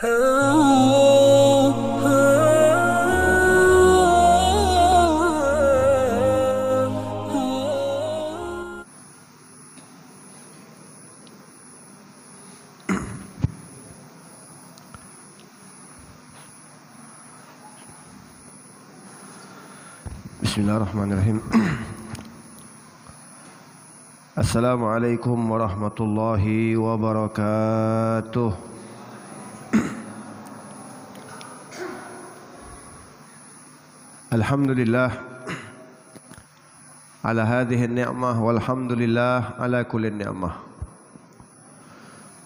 Bismillahirrahmanirrahim. Assalamualaikum warahmatullahi wabarakatuh. Alhamdulillah ala hadhihi an-ni'mah walhamdulillah ala kulli ni'mah.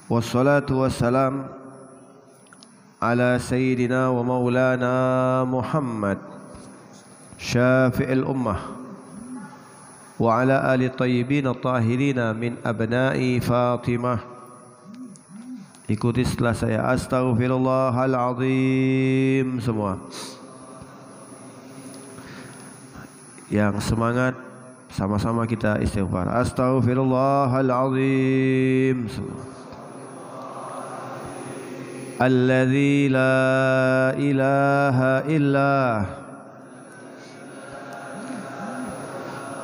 Wassalatu wassalam ala sayyidina wa maulana Muhammad syafi'il ummah wa ala ali tayyibin at-tahirina min abna'i Fatimah. Ikuti setelah saya. Astaghfirullahal azim semua. Yang semangat sama-sama kita istighfar. Astaghfirullahal azim semua. Alladzi la ilaha illallah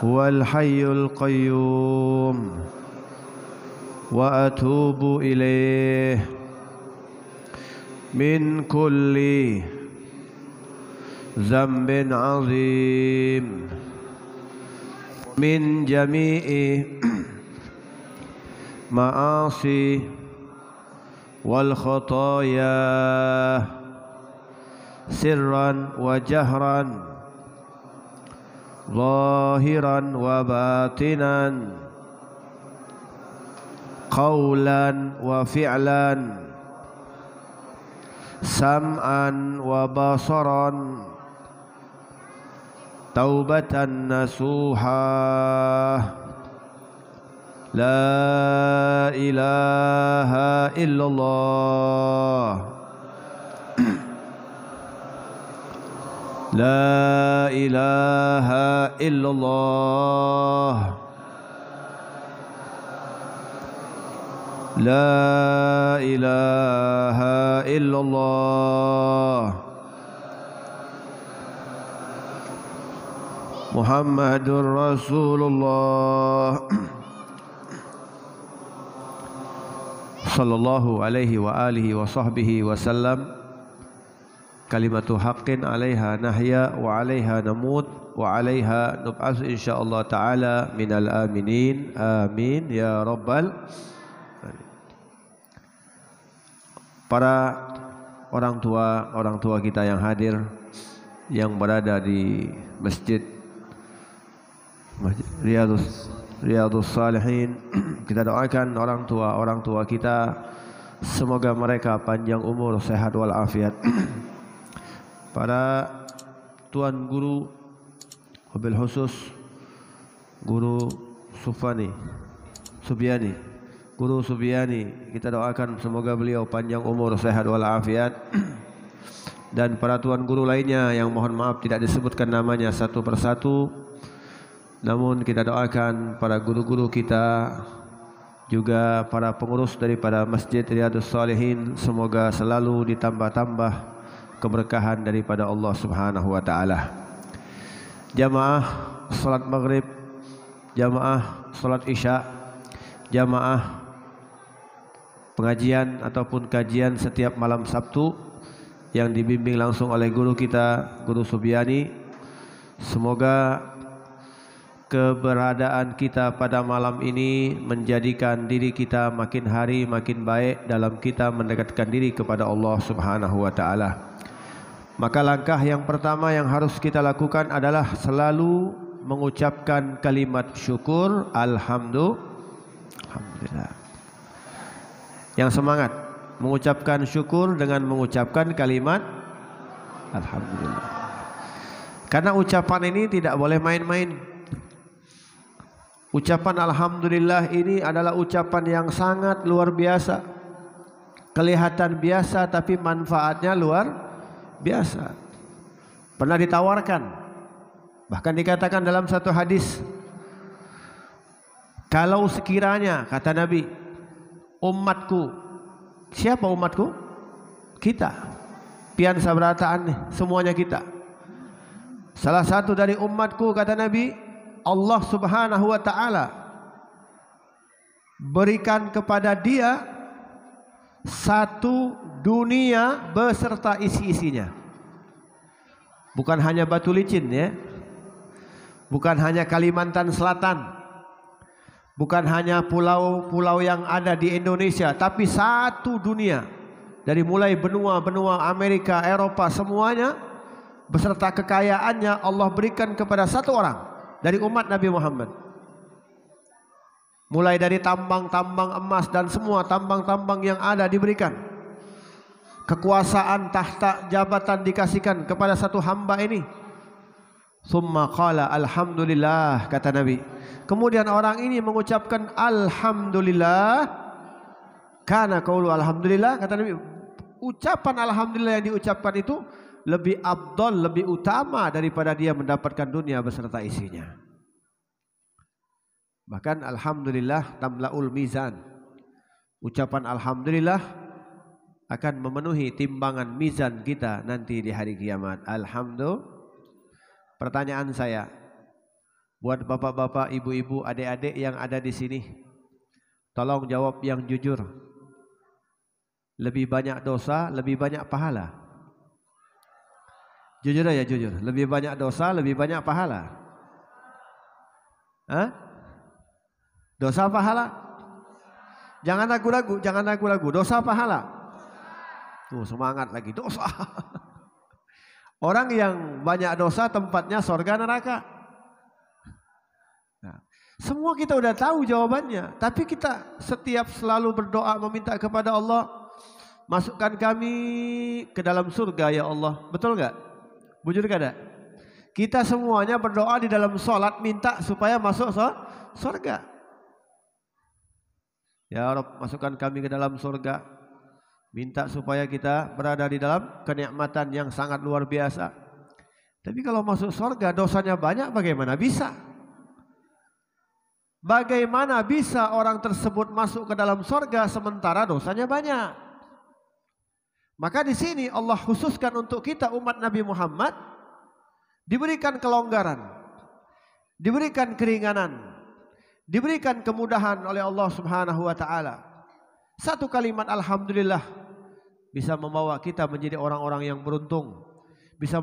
huwal hayyul qayyum wa atubu ilaih min kulli dzambin azim min jami'i ma'asi wal khataaya sirran wa jahran zahiran wa batinan qawlan wa fi'lan sam'an wa basaran taubatan nasuha. La ilaha illallah La ilaha illallah La ilaha illallah Muhammadur Rasulullah sallallahu alaihi wa alihi wa sahbihi wa sallam. Kalimatu haqqin 'alaiha nahya wa 'alaiha namut wa 'alaiha nub'ats insyaallah taala minal aminin. Amin ya rabbal alamin. Para orang tua kita yang hadir, yang berada di Masjid Riyadhus Shalihin, kita doakan orang tua kita, semoga mereka panjang umur, sehat walafiat. Para tuan guru, wabil khusus Guru Subiani, kita doakan semoga beliau panjang umur, sehat walafiat. Dan para tuan guru lainnya yang mohon maaf tidak disebutkan namanya satu persatu, namun kita doakan para guru-guru kita, juga para pengurus daripada Masjid Riyadhus Shalihin, semoga selalu ditambah-tambah keberkahan daripada Allah Subhanahu wa taala. Jamaah salat maghrib, jamaah salat isya, jamaah pengajian ataupun kajian setiap malam Sabtu yang dibimbing langsung oleh guru kita, Guru Subiani. Semoga keberadaan kita pada malam ini menjadikan diri kita makin hari makin baik dalam kita mendekatkan diri kepada Allah Subhanahu wa taala. Maka langkah yang pertama yang harus kita lakukan adalah selalu mengucapkan kalimat syukur. Alhamdulillah. Yang semangat mengucapkan syukur dengan mengucapkan kalimat Alhamdulillah. Karena ucapan ini tidak boleh main-main. Ucapan Alhamdulillah ini adalah ucapan yang sangat luar biasa. Kelihatan biasa tapi manfaatnya luar biasa. Pernah ditawarkan, bahkan dikatakan dalam satu hadis, kalau sekiranya, kata Nabi, umatku, siapa umatku? kita. Pian sabarataan semuanya kita. Salah satu dari umatku kata Nabi, Allah Subhanahu wa taala berikan kepada dia satu dunia beserta isi-isinya. Bukan hanya batu licin ya. Bukan hanya Kalimantan Selatan. Bukan hanya pulau-pulau yang ada di Indonesia, tapi satu dunia. Dari mulai benua-benua Amerika, Eropa semuanya beserta kekayaannya Allah berikan kepada satu orang dari umat Nabi Muhammad. Mulai dari tambang-tambang emas dan semua tambang-tambang yang ada diberikan. Kekuasaan, tahta, jabatan dikasihkan kepada satu hamba ini. Summa qala alhamdulillah, kata Nabi. Kemudian orang ini mengucapkan alhamdulillah. Karena qaulu alhamdulillah, kata Nabi, ucapan alhamdulillah yang diucapkan itu lebih afdal, lebih utama daripada dia mendapatkan dunia beserta isinya. Bahkan alhamdulillah tamlaul mizan. Ucapan alhamdulillah akan memenuhi timbangan mizan kita nanti di hari kiamat. Alhamdulillah. Pertanyaan saya buat bapak-bapak, ibu-ibu, adik-adik yang ada di sini, tolong jawab yang jujur. Lebih banyak dosa, lebih banyak pahala? Jujur aja, jujur. Lebih banyak dosa, lebih banyak pahala? Hah? Dosa pahala? Jangan ragu-ragu, jangan ragu-ragu. Dosa pahala? Tuh semangat lagi, dosa. Orang yang banyak dosa tempatnya surga neraka. Nah, semua kita udah tahu jawabannya, tapi kita setiap selalu berdoa meminta kepada Allah, masukkan kami ke dalam surga ya Allah. Betul enggak? Bujur kada? Kita semuanya berdoa di dalam sholat minta supaya masuk surga. Ya Rabb, masukkan kami ke dalam surga. Minta supaya kita berada di dalam kenikmatan yang sangat luar biasa. Tapi kalau masuk surga dosanya banyak, bagaimana bisa? Bagaimana bisa orang tersebut masuk ke dalam surga sementara dosanya banyak? Maka di sini Allah khususkan untuk kita umat Nabi Muhammad diberikan kelonggaran, diberikan keringanan, diberikan kemudahan oleh Allah Subhanahu wa taala. Satu kalimat alhamdulillah bisa membawa kita menjadi orang-orang yang beruntung, bisa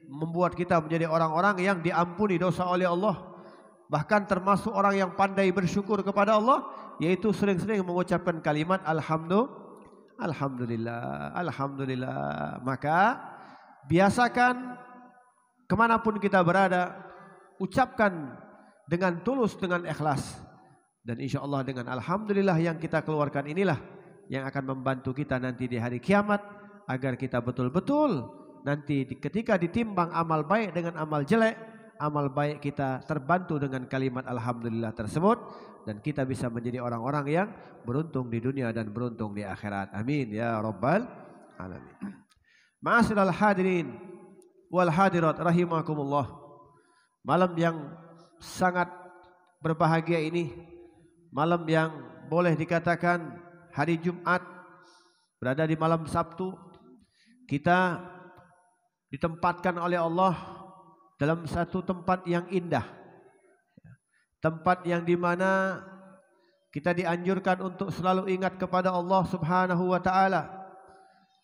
membuat kita menjadi orang-orang yang diampuni dosa oleh Allah, bahkan termasuk orang yang pandai bersyukur kepada Allah, yaitu sering-sering mengucapkan kalimat alhamdulillah, alhamdulillah. Maka biasakan kemanapun kita berada, ucapkan dengan tulus, dengan ikhlas, dan insya Allah dengan alhamdulillah yang kita keluarkan inilah yang akan membantu kita nanti di hari kiamat, agar kita betul-betul nanti ketika ditimbang amal baik dengan amal jelek, amal baik kita terbantu dengan kalimat alhamdulillah tersebut, dan kita bisa menjadi orang-orang yang beruntung di dunia dan beruntung di akhirat. Amin ya rabbal alamin. Ma'asyiral hadirin wal hadirat rahimakumullah. Malam yang sangat berbahagia ini, malam yang boleh dikatakan hari Jumat, berada di malam Sabtu, kita ditempatkan oleh Allah dalam satu tempat yang indah, tempat yang dimana kita dianjurkan untuk selalu ingat kepada Allah Subhanahu wa taala,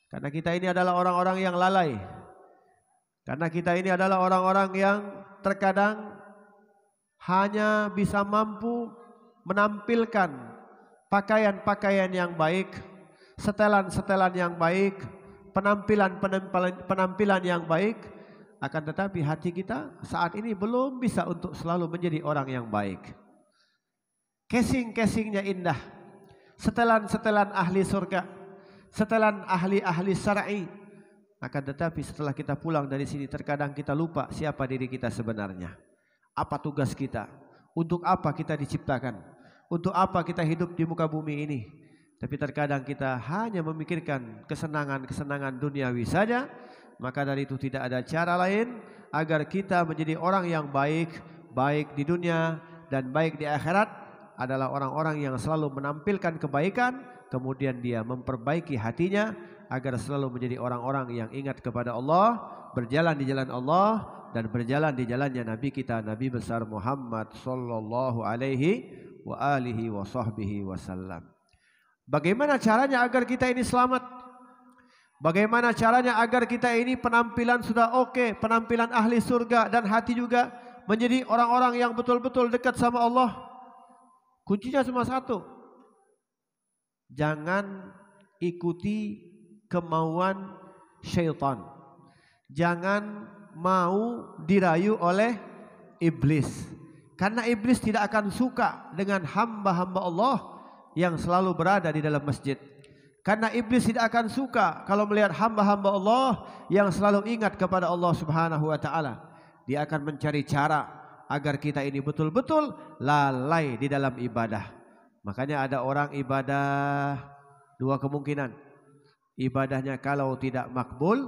karena kita ini adalah orang-orang yang lalai, karena kita ini adalah orang-orang yang terkadang hanya bisa mampu menampilkan pakaian-pakaian yang baik, setelan-setelan yang baik, penampilan yang baik, akan tetapi hati kita saat ini belum bisa untuk selalu menjadi orang yang baik. Casing-casingnya indah, setelan-setelan ahli surga, setelan ahli-ahli syar'i, akan tetapi setelah kita pulang dari sini terkadang kita lupa siapa diri kita sebenarnya, apa tugas kita, untuk apa kita diciptakan, untuk apa kita hidup di muka bumi ini. Tapi terkadang kita hanya memikirkan kesenangan-kesenangan duniawi saja. Maka dari itu tidak ada cara lain agar kita menjadi orang yang baik, baik di dunia dan baik di akhirat, adalah orang-orang yang selalu menampilkan kebaikan, kemudian dia memperbaiki hatinya agar selalu menjadi orang-orang yang ingat kepada Allah, berjalan di jalan Allah dan berjalan di jalannya Nabi kita, Nabi besar Muhammad sallallahu alaihi wa alihi wa sahbihi wasallam. Bagaimana caranya agar kita ini selamat? Bagaimana caranya agar kita ini penampilan sudah oke, penampilan ahli surga dan hati juga menjadi orang-orang yang betul-betul dekat sama Allah? Kuncinya cuma satu. Jangan ikuti kemauan syaitan. Jangan mau dirayu oleh iblis. Karena iblis tidak akan suka dengan hamba-hamba Allah yang selalu berada di dalam masjid. Karena iblis tidak akan suka kalau melihat hamba-hamba Allah yang selalu ingat kepada Allah Subhanahu wa taala. Dia akan mencari cara agar kita ini betul-betul lalai di dalam ibadah. Makanya ada orang ibadah dua kemungkinan. Ibadahnya kalau tidak makbul,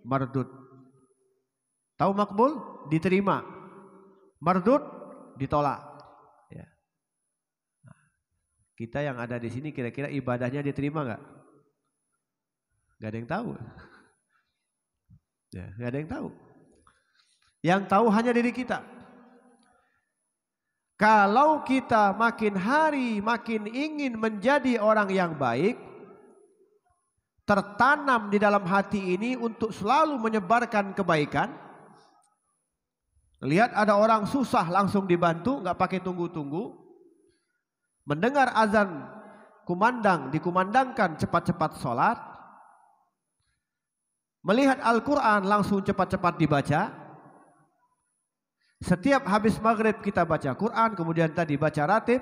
mardud. Tahu makbul? Diterima. Mardud? Ditolak. Ya. Kita yang ada di sini kira-kira ibadahnya diterima nggak? Nggak ada yang tahu. Ya, nggak ada yang tahu. Yang tahu hanya diri kita. Kalau kita makin hari makin ingin menjadi orang yang baik, tertanam di dalam hati ini untuk selalu menyebarkan kebaikan. Lihat ada orang susah langsung dibantu, nggak pakai tunggu-tunggu. Mendengar azan dikumandangkan cepat-cepat sholat. Melihat Al-Quran langsung cepat-cepat dibaca. Setiap habis maghrib kita baca Quran, kemudian tadi baca ratib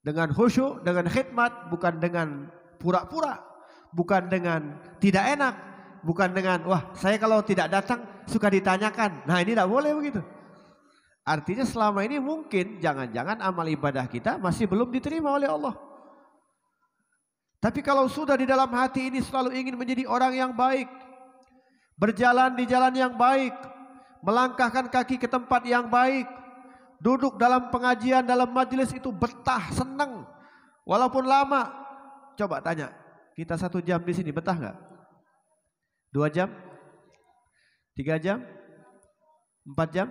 dengan khusyuk, dengan khidmat, bukan dengan pura-pura, bukan dengan tidak enak, bukan dengan wah saya kalau tidak datang suka ditanyakan. Nah ini tidak boleh begitu. Artinya selama ini mungkin jangan-jangan amal ibadah kita masih belum diterima oleh Allah. Tapi kalau sudah di dalam hati ini selalu ingin menjadi orang yang baik, berjalan di jalan yang baik, melangkahkan kaki ke tempat yang baik, duduk dalam pengajian, dalam majelis itu betah, senang, walaupun lama. Coba tanya, kita 1 jam di sini betah nggak? 2 jam? 3 jam? 4 jam?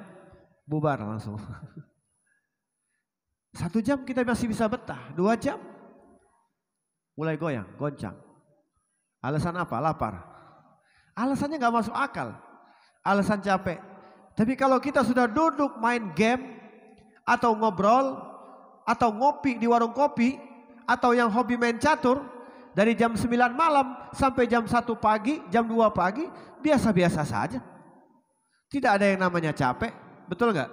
Bubar langsung. 1 jam kita masih bisa betah, 2 jam mulai goyang, goncang. Alasan apa? Lapar. Alasannya nggak masuk akal. Alasan capek. Tapi kalau kita sudah duduk main game atau ngobrol atau ngopi di warung kopi atau yang hobi main catur dari jam 9 malam sampai jam 1 pagi, jam 2 pagi, biasa-biasa saja. Tidak ada yang namanya capek, betul nggak?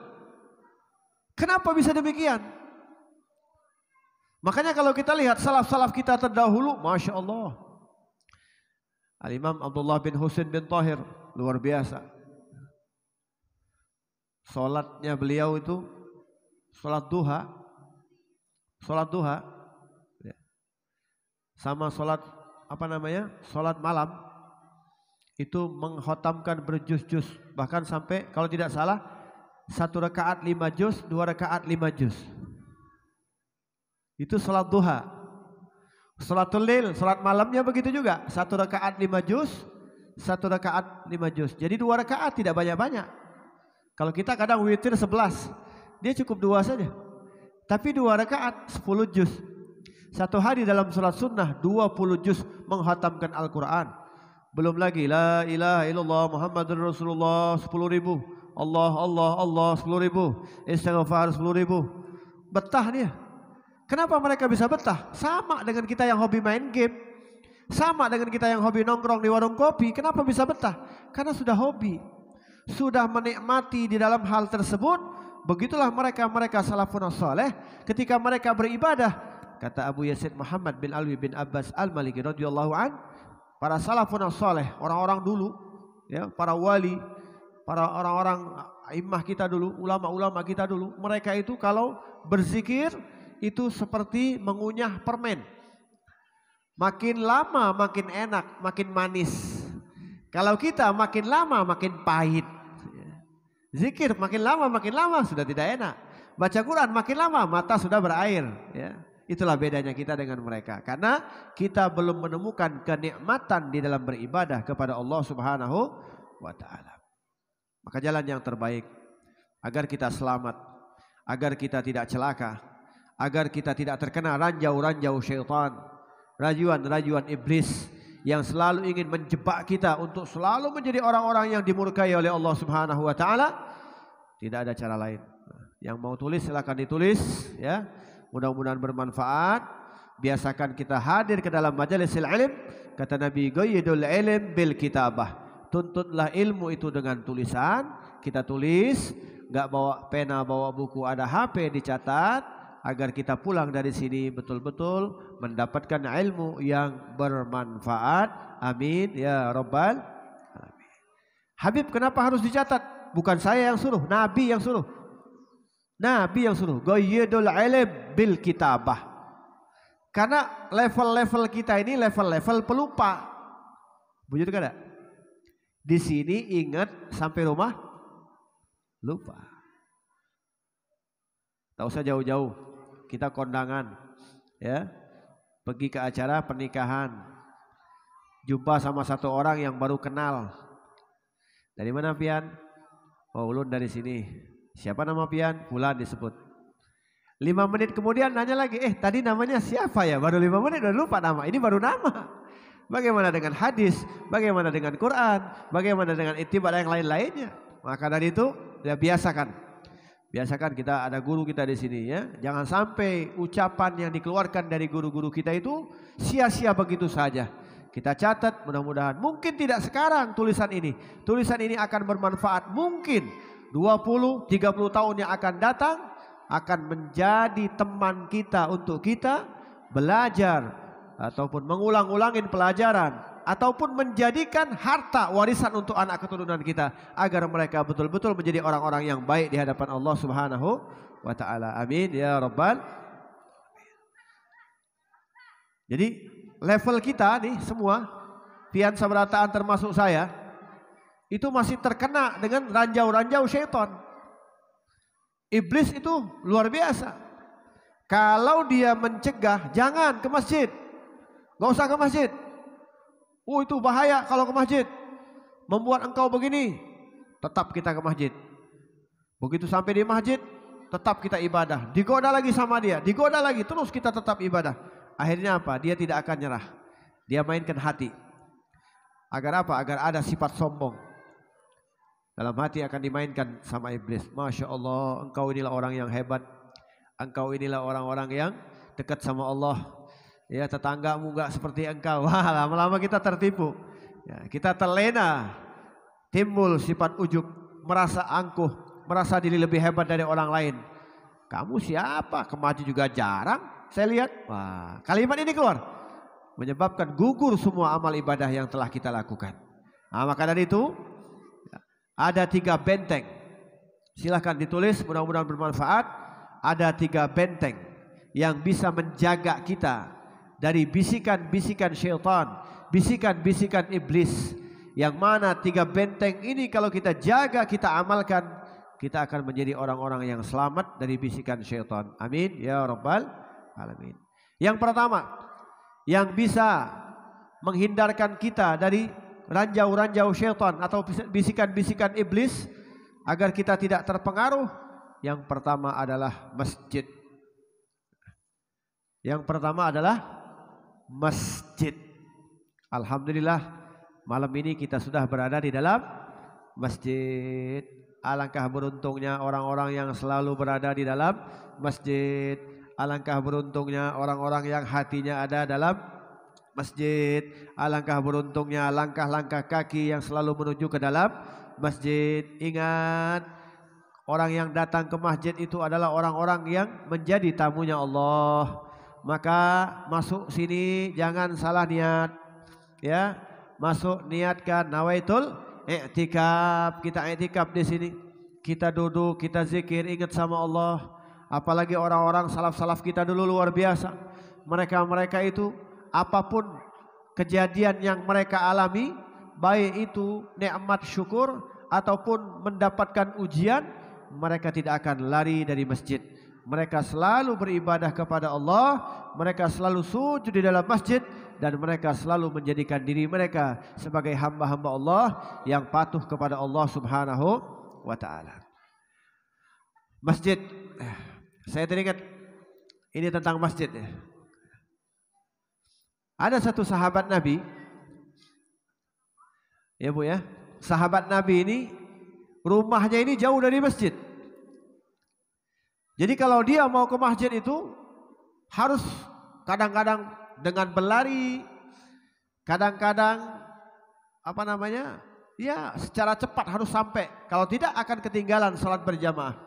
Kenapa bisa demikian? Makanya kalau kita lihat salaf-salaf kita terdahulu, Masya Allah. Al-Imam Abdullah bin Husain bin Tahir, luar biasa. Salatnya beliau itu salat duha. Salat duha ya. Sama salat salat malam itu menghotamkan berjuz-juz, bahkan sampai kalau tidak salah 1 rakaat 5 juz, 2 rakaat 5 juz. Itu salat duha. Salatul lail, salat malamnya begitu juga, 1 rakaat 5 juz, 1 rakaat 5 juz. Jadi 2 rakaat, tidak banyak-banyak. Kalau kita kadang witir 11, dia cukup 2 saja. Tapi 2 rakaat 10 juz. 1 hari dalam salat sunnah 20 juz menghatamkan Al-Quran. Belum lagi la ilaha illallah Muhammadur Rasulullah 10.000. Allah 10.000. Istighfar 10.000. Betah dia. Kenapa mereka bisa betah? Sama dengan kita yang hobi main game, sama dengan kita yang hobi nongkrong di warung kopi. Kenapa bisa betah? Karena sudah hobi, sudah menikmati di dalam hal tersebut. Begitulah mereka salafun saleh ketika mereka beribadah. Kata Abu Yazid Muhammad bin Alwi bin Abbas Al-Maliki radhiyallahu an, para salafun saleh, orang-orang dulu ya, para wali, para orang-orang imam kita dulu, ulama-ulama kita dulu, mereka itu kalau berzikir itu seperti mengunyah permen. Makin lama makin enak, makin manis. Kalau kita makin lama makin pahit. Zikir makin lama sudah tidak enak. Baca Quran makin lama mata sudah berair. Ya. Itulah bedanya kita dengan mereka. Karena kita belum menemukan kenikmatan di dalam beribadah kepada Allah Subhanahu wa ta'ala. Maka jalan yang terbaik agar kita selamat, agar kita tidak celaka, agar kita tidak terkena ranjau-ranjau syaitan, rajuan-rajuan iblis yang selalu ingin menjebak kita untuk selalu menjadi orang-orang yang dimurkai oleh Allah Subhanahu wa ta'ala. Tidak ada cara lain. Yang mau tulis silakan ditulis ya. Mudah-mudahan bermanfaat. Biasakan kita hadir ke dalam majalisil ilm. Kata Nabi, qayyidul ilm bil kitabah. Tuntutlah ilmu itu dengan tulisan. Kita tulis, enggak bawa pena, bawa buku, ada HP dicatat agar kita pulang dari sini betul-betul mendapatkan ilmu yang bermanfaat. Amin ya rabbal alamin. Habib, kenapa harus dicatat? Bukan saya yang suruh, Nabi yang suruh. Nabi yang suruh, qayyidul ilm bil kitabah. Karena level-level kita ini level-level pelupa. Begitu kan? Di sini ingat sampai rumah lupa. Tak usah jauh-jauh. Kita kondangan ya. Pergi ke acara pernikahan. Jumpa sama satu orang yang baru kenal. Dari mana pian? Oh, ulun dari sini. Siapa nama pian? Fulan disebut. 5 menit kemudian nanya lagi, tadi namanya siapa ya? Baru 5 menit udah lupa nama. Ini baru nama. Bagaimana dengan hadis? Bagaimana dengan Quran? Bagaimana dengan ittiba yang lain-lainnya? Maka dari itu ya biasakan. Biasakan kita ada guru kita di sini ya. Jangan sampai ucapan yang dikeluarkan dari guru-guru kita itu sia-sia begitu saja. Kita catat, mudah-mudahan mungkin tidak sekarang tulisan ini. Tulisan ini akan bermanfaat mungkin 20, 30 tahun yang akan datang akan menjadi teman kita untuk kita belajar ataupun mengulang-ulangin pelajaran ataupun menjadikan harta warisan untuk anak keturunan kita agar mereka betul-betul menjadi orang-orang yang baik di hadapan Allah Subhanahu wa ta'ala. Amin ya rabbal. Jadi level kita nih semua, pian sabarataan termasuk saya, itu masih terkena dengan ranjau-ranjau syaitan. Iblis itu luar biasa. Kalau dia mencegah, jangan ke masjid. Gak usah ke masjid. Oh, itu bahaya kalau ke masjid. Membuat engkau begini. Tetap kita ke masjid. Begitu sampai di masjid, tetap kita ibadah. Digoda lagi sama dia, digoda lagi, terus kita tetap ibadah. Akhirnya apa? Dia tidak akan nyerah. Dia mainkan hati. Agar apa? Agar ada sifat sombong. Dalam hati akan dimainkan sama iblis. Masya Allah, engkau inilah orang yang hebat. Engkau inilah orang-orang yang dekat sama Allah. Ya, tetanggamu enggak seperti engkau. Wah, lama-lama kita tertipu. Ya, kita terlena. Timbul sifat ujub, merasa angkuh, merasa diri lebih hebat dari orang lain. Kamu siapa? Kemaju juga jarang. Saya lihat. Wah, kalimat ini keluar. Menyebabkan gugur semua amal ibadah yang telah kita lakukan. Nah, maka dari itu ada 3 benteng. Silahkan ditulis, mudah-mudahan bermanfaat. Ada 3 benteng yang bisa menjaga kita dari bisikan-bisikan syaitan, bisikan-bisikan iblis. Yang mana 3 benteng ini kalau kita jaga, kita amalkan, kita akan menjadi orang-orang yang selamat dari bisikan syaitan. Amin ya rabbal alamin. Yang pertama, yang bisa menghindarkan kita dari ranjau-ranjau syaitan atau bisikan-bisikan iblis agar kita tidak terpengaruh, yang pertama adalah masjid. Yang pertama adalah masjid. Alhamdulillah malam ini kita sudah berada di dalam masjid. Alangkah beruntungnya orang-orang yang selalu berada di dalam masjid. Alangkah beruntungnya orang-orang yang hatinya ada dalam masjid. Alangkah beruntungnya langkah-langkah kaki yang selalu menuju ke dalam masjid. Ingat, orang yang datang ke masjid itu adalah orang-orang yang menjadi tamunya Allah. Maka masuk sini jangan salah niat. Ya, masuk niatkan nawaitul i'tikaf. Kita i'tikaf di sini. Kita duduk, kita zikir, ingat sama Allah. Apalagi orang-orang salaf-salaf kita dulu luar biasa. Mereka-mereka itu apapun kejadian yang mereka alami, baik itu nikmat syukur ataupun mendapatkan ujian, mereka tidak akan lari dari masjid. mereka selalu beribadah kepada Allah, mereka selalu sujud di dalam masjid, dan mereka selalu menjadikan diri mereka sebagai hamba-hamba Allah yang patuh kepada Allah Subhanahu wa ta'ala. Masjid, saya teringat ini tentang masjid. Ada satu sahabat Nabi, ya Bu ya, sahabat Nabi ini rumahnya ini jauh dari masjid. Jadi kalau dia mau ke masjid itu harus kadang-kadang dengan berlari, kadang-kadang ya secara cepat harus sampai. Kalau tidak akan ketinggalan salat berjamaah.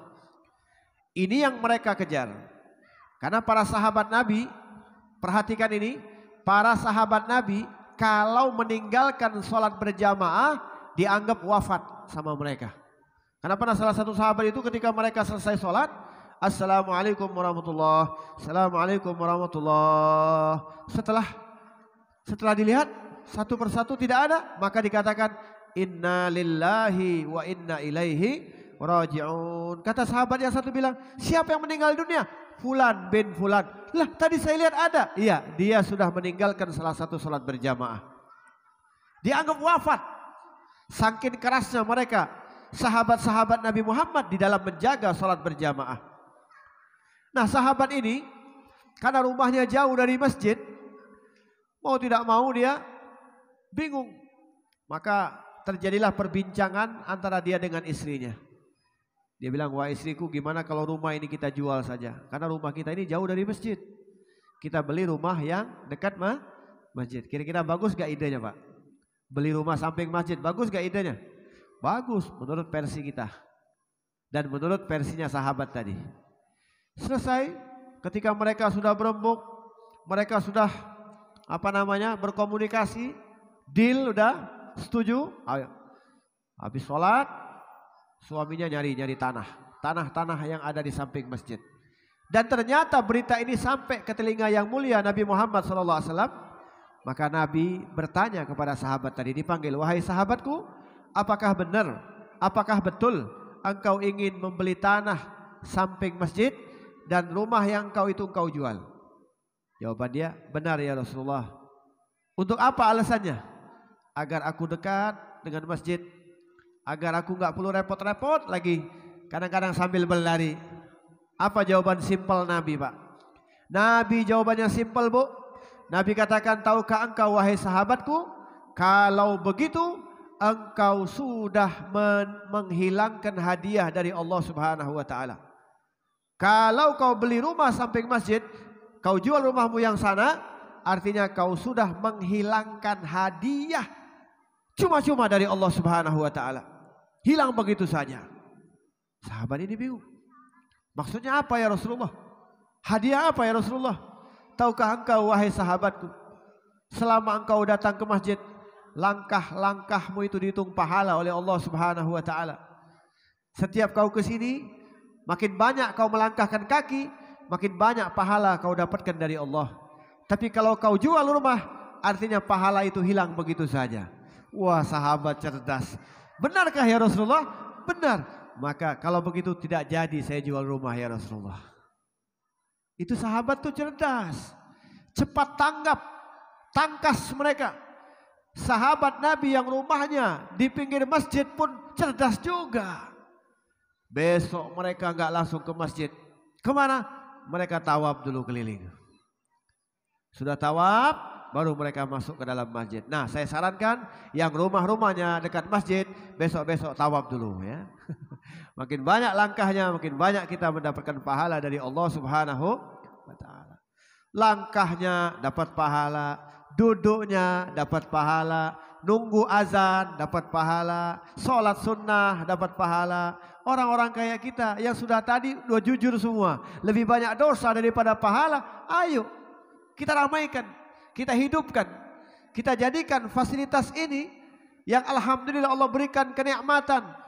Ini yang mereka kejar. Karena para sahabat Nabi, perhatikan ini, para sahabat Nabi kalau meninggalkan salat berjamaah dianggap wafat sama mereka. Karena pernah salah satu sahabat itu ketika mereka selesai salat, Assalamualaikum warahmatullahi, Assalamualaikum warahmatullahi. Setelah dilihat satu persatu tidak ada, maka dikatakan inna lillahi wa inna ilaihi raji'un. Kata sahabat yang satu bilang, siapa yang meninggal dunia? Fulan bin Fulan. Lah tadi saya lihat ada. Iya, dia sudah meninggalkan salah satu salat berjamaah. Dianggap wafat. Saking kerasnya mereka sahabat-sahabat Nabi Muhammad di dalam menjaga salat berjamaah. Nah sahabat ini karena rumahnya jauh dari masjid, mau tidak mau dia bingung. Maka terjadilah perbincangan antara dia dengan istrinya. Dia bilang, wah istriku, gimana kalau rumah ini kita jual saja? Karena rumah kita ini jauh dari masjid. Kita beli rumah yang dekat masjid. Kira-kira bagus gak idenya Pak? Beli rumah samping masjid, bagus gak idenya? Bagus menurut versi kita. Dan menurut versinya sahabat tadi. Selesai, ketika mereka sudah berembuk, mereka sudah berkomunikasi, deal udah setuju, ayo. Habis sholat, suaminya nyari tanah yang ada di samping masjid. Dan ternyata berita ini sampai ke telinga yang mulia Nabi Muhammad SAW. Maka Nabi bertanya kepada sahabat tadi, dipanggil, wahai sahabatku, apakah benar, apakah betul engkau ingin membeli tanah samping masjid dan rumah yang engkau jual? Jawaban dia, benar ya Rasulullah. Untuk apa alasannya? Agar aku dekat dengan masjid, agar aku nggak perlu repot-repot lagi kadang-kadang sambil berlari. Apa jawaban simpel Nabi Pak? Nabi jawabannya simpel Bu. Nabi katakan, tahukah engkau wahai sahabatku, kalau begitu engkau sudah menghilangkan hadiah dari Allah Subhanahu wa ta'ala. Kalau kau beli rumah samping masjid, kau jual rumahmu yang sana, artinya kau sudah menghilangkan hadiah cuma-cuma dari Allah Subhanahu wa ta'ala. Hilang begitu saja. Sahabat ini bingung. Maksudnya apa ya Rasulullah? Hadiah apa ya Rasulullah? Tahukah engkau wahai sahabatku, selama engkau datang ke masjid, langkah-langkahmu itu dihitung pahala oleh Allah Subhanahu wa ta'ala. Setiap kau ke sini, makin banyak kau melangkahkan kaki, makin banyak pahala kau dapatkan dari Allah. Tapi kalau kau jual rumah, artinya pahala itu hilang begitu saja. Wah sahabat cerdas. Benarkah ya Rasulullah? Benar. Maka kalau begitu tidak jadi saya jual rumah ya Rasulullah. Itu sahabat tuh cerdas. Cepat tanggap, tangkas mereka. Sahabat Nabi yang rumahnya di pinggir masjid pun cerdas juga. Besok mereka nggak langsung ke masjid. Kemana? Mereka tawaf dulu keliling. Sudah tawaf, baru mereka masuk ke dalam masjid. Nah saya sarankan yang rumah-rumahnya dekat masjid, besok-besok tawaf dulu ya. Makin banyak langkahnya, makin banyak kita mendapatkan pahala dari Allah Subhanahu wa ta'ala. Langkahnya dapat pahala, duduknya dapat pahala, nunggu azan dapat pahala, sholat sunnah dapat pahala. Orang-orang kayak kita yang sudah tadi udah jujur semua, lebih banyak dosa daripada pahala. Ayo kita ramaikan, kita hidupkan, kita jadikan fasilitas ini yang alhamdulillah Allah berikan kenikmatan.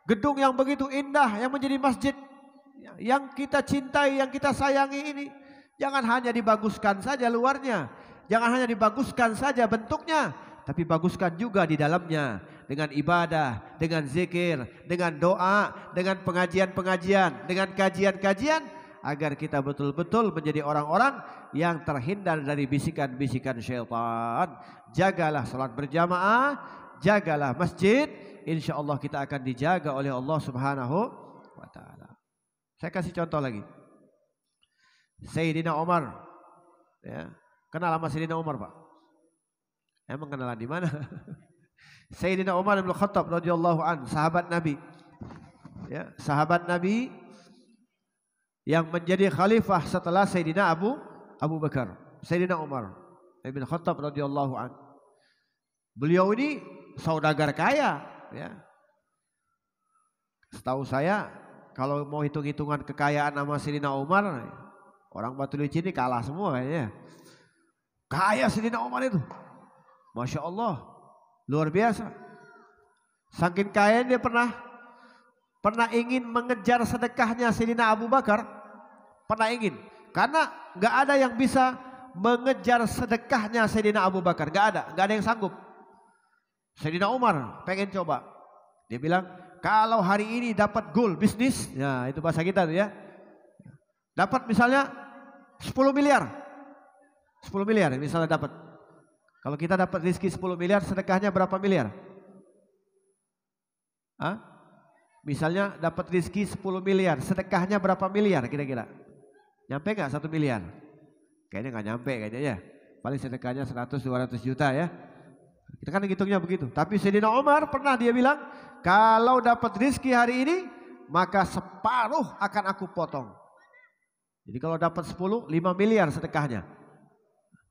Gedung yang begitu indah yang menjadi masjid yang kita cintai, yang kita sayangi ini, jangan hanya dibaguskan saja luarnya, jangan hanya dibaguskan saja bentuknya, tapi baguskan juga di dalamnya dengan ibadah, dengan zikir, dengan doa, dengan pengajian-pengajian, dengan kajian-kajian, agar kita betul-betul menjadi orang-orang yang terhindar dari bisikan-bisikan syaitan. Jagalah salat berjamaah, jagalah masjid, insyaallah kita akan dijaga oleh Allah Subhanahu wa taala. Saya kasih contoh lagi. Sayyidina Umar, ya. Kenal sama Sayyidina Umar, Pak? Emang kenalan di mana? Sayyidina Umar bin Khattab radhiyallahu an, sahabat Nabi. Ya, sahabat Nabi yang menjadi khalifah setelah Sayyidina Abu Bakar. Sayyidina Umar bin Khattab radhiyallahu an. Beliau ini saudagar kaya, ya. Setahu saya kalau mau hitung-hitungan kekayaan nama Sayyidina Umar, orang Batu Licin ini kalah semua kayaknya. Kaya Sayyidina Umar itu. Masya Allah, luar biasa. Saking kaya dia pernah ingin mengejar sedekahnya Sayyidina Abu Bakar. Pernah ingin. Karena gak ada yang bisa mengejar sedekahnya Sayyidina Abu Bakar. Gak ada yang sanggup. Sayyidina Umar pengen coba. Dia bilang, kalau hari ini dapat goal bisnis, ya itu bahasa kita tuh ya. Dapat misalnya 10 miliar. 10 miliar misalnya dapat. Kalau kita dapat rezeki 10 miliar, sedekahnya berapa miliar? Hah? Misalnya dapat rezeki 10 miliar, sedekahnya berapa miliar kira-kira? Nyampe gak 1 miliar? Kayaknya gak nyampe kayaknya ya. Paling sedekahnya 100-200 juta ya. Kita kan hitungnya begitu. Tapi Sayyidina Umar pernah dia bilang, kalau dapat rezeki hari ini, maka separuh akan aku potong. Jadi kalau dapat 10, 5 miliar sedekahnya.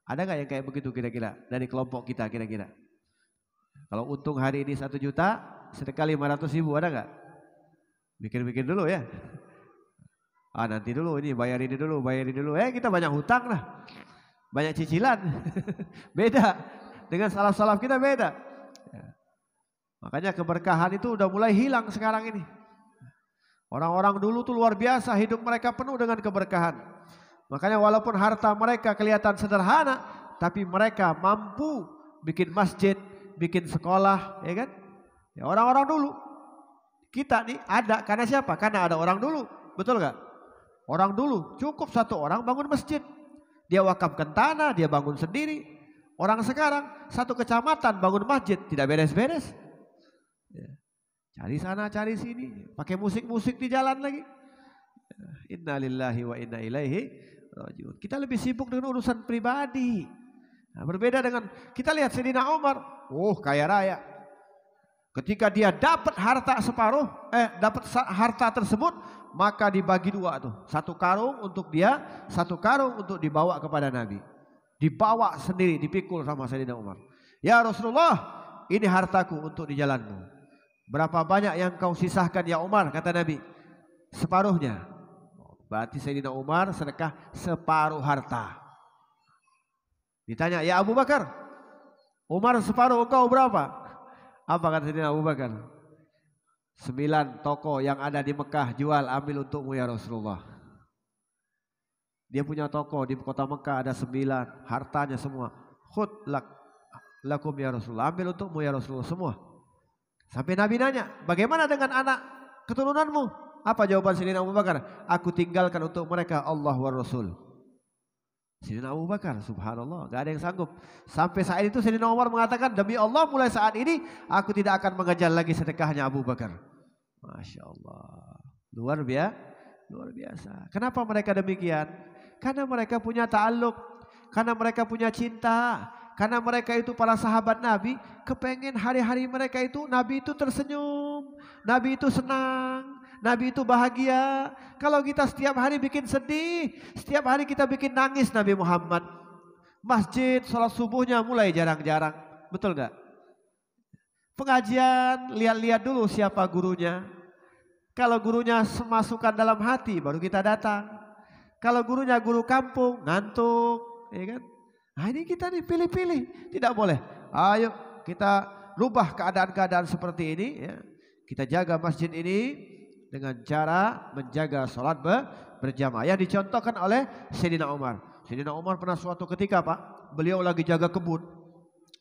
Ada nggak yang kayak begitu kira-kira dari kelompok kita kira-kira? Kalau untung hari ini 1 juta, sedekah 500 ribu ada nggak? Mikir-mikir dulu ya. Nanti dulu ini bayar ini dulu. Kita banyak hutang lah, banyak cicilan. Beda dengan salaf-salaf kita beda. Makanya keberkahan itu udah mulai hilang sekarang ini. Orang-orang dulu tuh luar biasa, hidup mereka penuh dengan keberkahan. Makanya walaupun harta mereka kelihatan sederhana, tapi mereka mampu bikin masjid, bikin sekolah, ya kan? Ya, orang-orang dulu. Kita nih ada karena siapa? Karena ada orang dulu, betul gak? Orang dulu cukup 1 orang bangun masjid. Dia wakafkan tanah, dia bangun sendiri. Orang sekarang 1 kecamatan bangun masjid, tidak beres-beres. Ya. Cari sana, cari sini, pakai musik-musik di jalan lagi. Inna lillahi wa inna ilaihi rajiun. Kita lebih sibuk dengan urusan pribadi. Nah, berbeda dengan kita lihat Sayyidina Umar, kaya raya. Ketika dia dapat harta separuh, dapat harta tersebut, maka dibagi 2 tuh. 1 karung untuk dia, 1 karung untuk dibawa kepada Nabi. Dibawa sendiri, dipikul sama Sayyidina Umar. Ya Rasulullah, ini hartaku untuk di jalanmu. Berapa banyak yang kau sisahkan ya Umar, kata Nabi? Separuhnya. Berarti Sayyidina Umar sedekah separuh harta. Ditanya, ya Abu Bakar, Umar separuh, engkau berapa? Apa kata Sayyidina Abu Bakar? 9 toko yang ada di Mekah jual, ambil untukmu ya Rasulullah. Dia punya toko di kota Mekah ada 9, hartanya semua. Khud lakum ya Rasulullah, ambil untukmu ya Rasulullah semua. Sampai Nabi nanya, bagaimana dengan anak keturunanmu? Apa jawaban Sayyidina Abu Bakar? Aku tinggalkan untuk mereka Allah wa Rasul. Sayyidina Abu Bakar, subhanallah, gak ada yang sanggup. Sampai saat itu Sayyidina Umar mengatakan, demi Allah mulai saat ini aku tidak akan mengejar lagi sedekahnya Abu Bakar. Masya Allah, luar biasa. Kenapa mereka demikian? Karena mereka punya ta'alluq, karena mereka punya cinta, karena mereka itu para sahabat Nabi, kepengen hari-hari mereka itu Nabi itu tersenyum, Nabi itu senang, Nabi itu bahagia. Kalau kita setiap hari bikin sedih, setiap hari kita bikin nangis Nabi Muhammad. Masjid, sholat subuhnya mulai jarang-jarang. Betul gak? Pengajian, lihat-lihat dulu siapa gurunya. Kalau gurunya masukkan dalam hati, baru kita datang. Kalau gurunya guru kampung, ngantuk. Ya kan? Nah ini kita dipilih-pilih. Tidak boleh. Ayo kita rubah keadaan-keadaan seperti ini. Ya. Kita jaga masjid ini dengan cara menjaga sholat berjamaah yang dicontohkan oleh Sayyidina Umar. Sayyidina Umar pernah suatu ketika Pak, beliau lagi jaga kebun.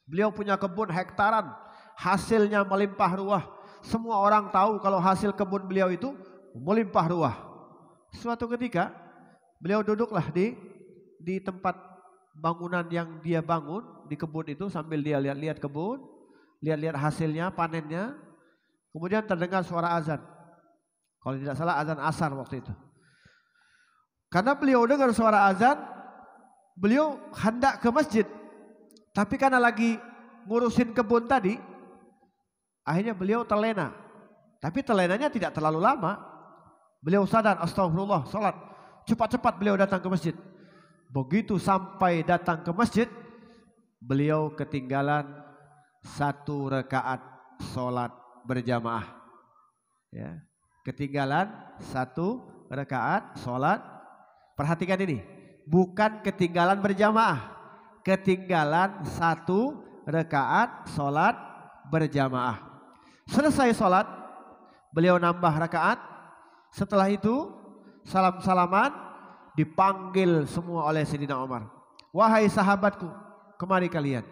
Beliau punya kebun hektaran, hasilnya melimpah ruah. Semua orang tahu kalau hasil kebun beliau itu melimpah ruah. Suatu ketika Beliau duduklah di tempat bangunan yang dia bangun di kebun itu sambil dia lihat-lihat kebun, lihat-lihat hasilnya, panennya. Kemudian terdengar suara azan. Kalau tidak salah azan asar waktu itu. Karena beliau dengar suara azan, beliau hendak ke masjid. Tapi karena lagi ngurusin kebun tadi, akhirnya beliau terlena. Tapi terlenanya tidak terlalu lama. Beliau sadar, astagfirullah, salat. Cepat-cepat beliau datang ke masjid. Begitu sampai datang ke masjid, beliau ketinggalan 1 rakaat salat berjamaah. Ya. Ketinggalan 1 rakaat salat. Perhatikan ini, bukan ketinggalan berjamaah, ketinggalan 1 rakaat salat berjamaah. Selesai salat, beliau nambah rakaat. Setelah itu salam-salaman, dipanggil semua oleh Sayyidina Umar. Wahai sahabatku, kemari kalian.